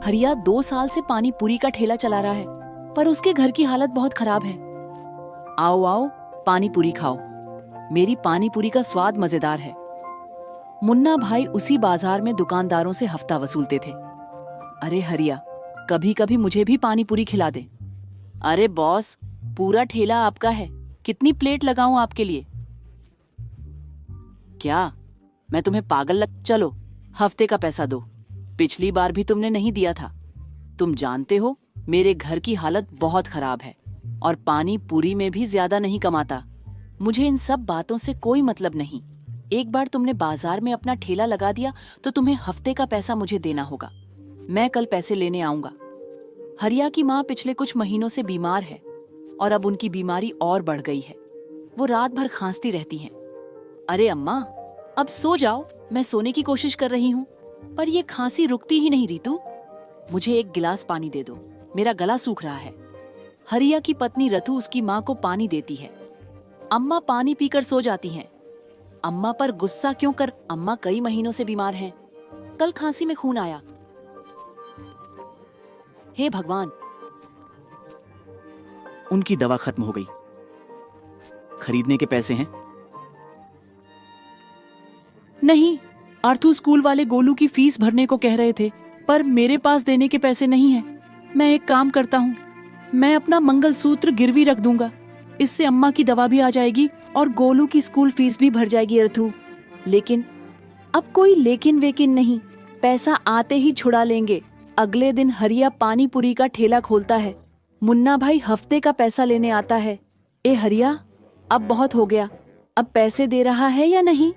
हरिया 2 साल से पानी पूरी का ठेला चला रहा है, पर उसके घर की हालत बहुत खराब है। आओ आओ, पानी पूरी खाओ। मेरी पानी पूरी का स्वाद मजेदार है। मुन्ना भाई उसी बाजार में दुकानदारों से हफ्ता वसूलते थे। अरे हरिया, कभी कभी मुझे भी पानी पूरी खिला दे। अरे बॉस, पूरा ठेला आपका है, कितनी प्लेट लगाऊं आपके लिए? क्या मैं तुम्हें पागल चलो, हफ्ते का पैसा दो। पिछली बार भी तुमने नहीं दिया था। तुम जानते हो मेरे घर की हालत बहुत खराब है और पानी पूरी में भी ज्यादा नहीं कमाता। मुझे इन सब बातों से कोई मतलब नहीं। एक बार तुमने बाजार में अपना ठेला लगा दिया तो तुम्हें हफ्ते का पैसा मुझे देना होगा। मैं कल पैसे लेने आऊंगा। हरिया की माँ पिछले कुछ महीनों से बीमार है और अब उनकी बीमारी और बढ़ गई है। वो रात भर खांसती रहती हैं। अरे अम्मा, अब सो जाओ, मैं सोने की कोशिश कर रही हूँ, पर ये खांसी रुकती ही नहीं। रीतू, मुझे एक गिलास पानी दे दो, मेरा गला सूख रहा है। हरिया की पत्नी रतु उसकी माँ को पानी देती है। अम्मा पानी पीकर सो जाती हैं। अम्मा पर गुस्सा क्यों कर, अम्मा कई महीनों से बीमार हैं। कल खांसी में खून आया। हे भगवान, उनकी दवा खत्म हो गई। खरीदने के पैसे हैं? नहीं, आर्थू स्कूल वाले गोलू की फीस भरने को कह रहे थे, पर मेरे पास देने के पैसे नहीं हैं। मैं एक काम करता हूँ, मैं अपना मंगलसूत्र गिरवी रख दूंगा। इससे अम्मा की दवा भी आ जाएगी और गोलू की स्कूल फीस भी भर जाएगी। अर्थू, लेकिन अब कोई लेकिन वेकिन नहीं, पैसा आते ही छुड़ा लेंगे। अगले दिन हरिया पानी पूरी का ठेला खोलता है। मुन्ना भाई हफ्ते का पैसा लेने आता है। ए हरिया, अब बहुत हो गया, अब पैसे दे रहा है या नहीं?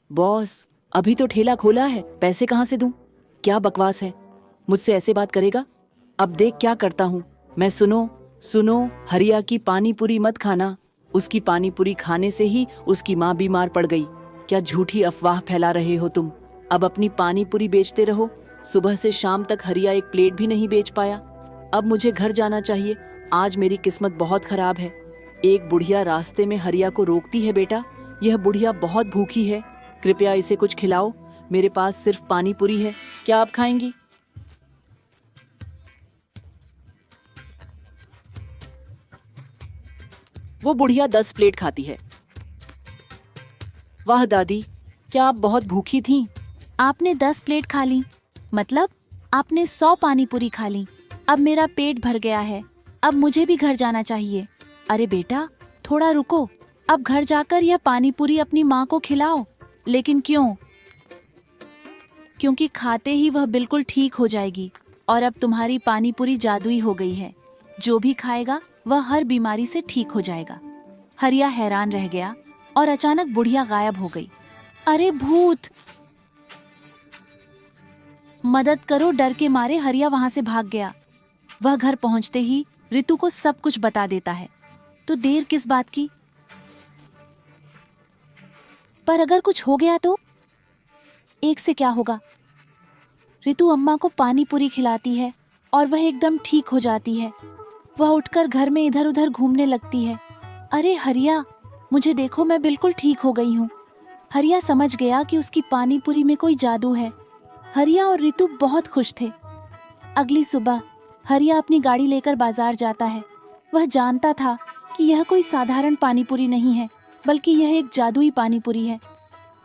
बॉस, अभी तो ठेला खोला है, पैसे कहाँ से दूं? क्या बकवास है, मुझसे ऐसे बात करेगा? अब देख क्या करता हूँ मैं। सुनो, हरिया की पानी पूरी मत खाना। उसकी पानी पूरी खाने से ही उसकी माँ बीमार पड़ गई। क्या झूठी अफवाह फैला रहे हो तुम? अब अपनी पानी पूरी बेचते रहो। सुबह से शाम तक हरिया एक प्लेट भी नहीं बेच पाया। अब मुझे घर जाना चाहिए, आज मेरी किस्मत बहुत खराब है। एक बुढ़िया रास्ते में हरिया को रोकती है। बेटा, यह बुढ़िया बहुत भूखी है, कृपया इसे कुछ खिलाओ। मेरे पास सिर्फ पानी पूरी है, क्या आप खाएंगी? वो बुढ़िया 10 प्लेट खाती है। वाह दादी, क्या आप बहुत भूखी थीं? आपने 10 प्लेट खा ली, मतलब आपने 100 पानी पूरी खा ली। अब मेरा पेट भर गया है, अब मुझे भी घर जाना चाहिए। अरे बेटा, थोड़ा रुको, अब घर जाकर यह पानी पूरी अपनी माँ को खिलाओ। लेकिन क्यों? क्योंकि खाते ही वह बिल्कुल ठीक हो जाएगी और अब तुम्हारी पानी पूरी जादुई हो गई है। जो भी खाएगा वह हर बीमारी से ठीक हो जाएगा। हरिया हैरान रह गया और अचानक बुढ़िया गायब हो गई। अरे भूत, मदद करो! डर के मारे हरिया वहां से भाग गया। वह घर पहुंचते ही ऋतु को सब कुछ बता देता है। तो देर किस बात की? पर अगर कुछ हो गया तो? एक से क्या होगा? ऋतु अम्मा को पानी पूरी खिलाती है और वह एकदम ठीक हो जाती है। वह उठकर घर में इधर उधर घूमने लगती है। अरे हरिया, मुझे देखो, मैं बिल्कुल ठीक हो गई हूँ। हरिया समझ गया कि उसकी पानी पूरी में कोई जादू है। हरिया और ऋतु बहुत खुश थे। अगली सुबह हरिया अपनी गाड़ी लेकर बाजार जाता है। वह जानता था कि यह कोई साधारण पानी पूरी नहीं है, बल्कि यह एक जादुई पानी पूरी है।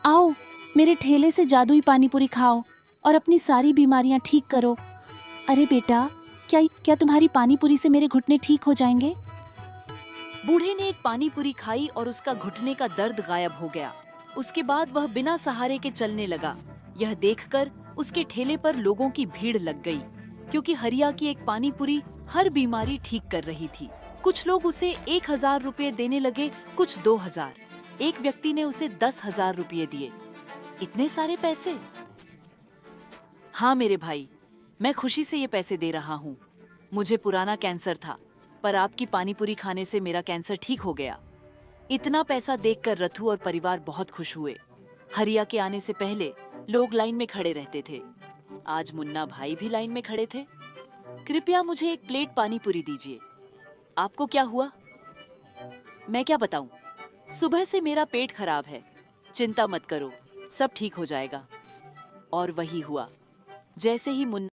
आओ, मेरे ठेले से जादुई पानी पूरी खाओ और अपनी सारी बीमारियां ठीक करो। अरे बेटा, क्या तुम्हारी पानी पूरी से मेरे घुटने ठीक हो जाएंगे? बूढ़े ने एक पानी पूरी खाई और उसका घुटने का दर्द गायब हो गया। उसके बाद वह बिना सहारे के चलने लगा। यह देखकर उसके ठेले पर लोगों की भीड़ लग गई, क्योंकि हरिया की एक पानी पूरी हर बीमारी ठीक कर रही थी। कुछ लोग उसे 1000 रुपये देने लगे, कुछ 2000। एक व्यक्ति ने उसे 10,000 रुपये दिए। इतने सारे पैसे? हाँ मेरे भाई, मैं खुशी से ये पैसे दे रहा हूँ। मुझे पुराना कैंसर था, पर आपकी पानी पूरी खाने से मेरा कैंसर ठीक हो गया। इतना पैसा देखकर रथु और परिवार बहुत खुश हुए। हरिया के आने से पहले लोग लाइन में खड़े रहते थे। आज मुन्ना भाई भी लाइन में खड़े थे। कृपया मुझे एक प्लेट पानी पूरी दीजिए। आपको क्या हुआ? मैं क्या बताऊं? सुबह से मेरा पेट खराब है। चिंता मत करो, सब ठीक हो जाएगा। और वही हुआ। जैसे ही मुन्ना